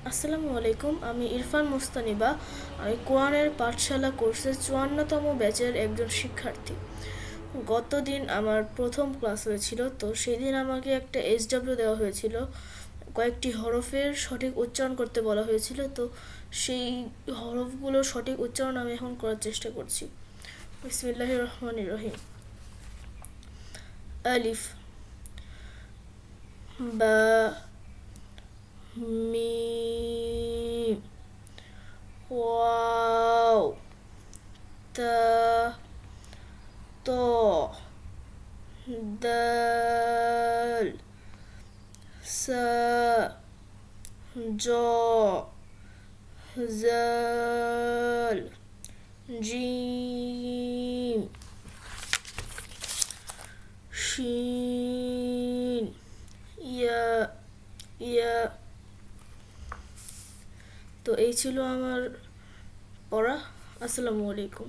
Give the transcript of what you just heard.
আসসালামু আলাইকুম, আমি ইরফান মুস্তানিবা। আমি কোরআনের পাঠশালা কোর্সের 54তম ব্যাচের একজন শিক্ষার্থী। গতদিন আমার প্রথম ক্লাস হয়েছিল, তো সেদিন আমাকে একটা SW দেওয়া হয়েছিল। কয়েকটি হরফের সঠিক উচ্চারণ করতে বলা হয়েছিল, তো সেই হরফগুলোর সঠিক উচ্চারণ আমি এখন করার চেষ্টা করছি। বিসমিল্লাহির রহমানির রহিম। আলিফ, বা, মিম, ওয়াও, তা, ত, দাল, সা, জ, জাল, জিম, শিন, ইয়া, ইয়া। তো এই ছিল আমার পড়া। আসসালামু আলাইকুম।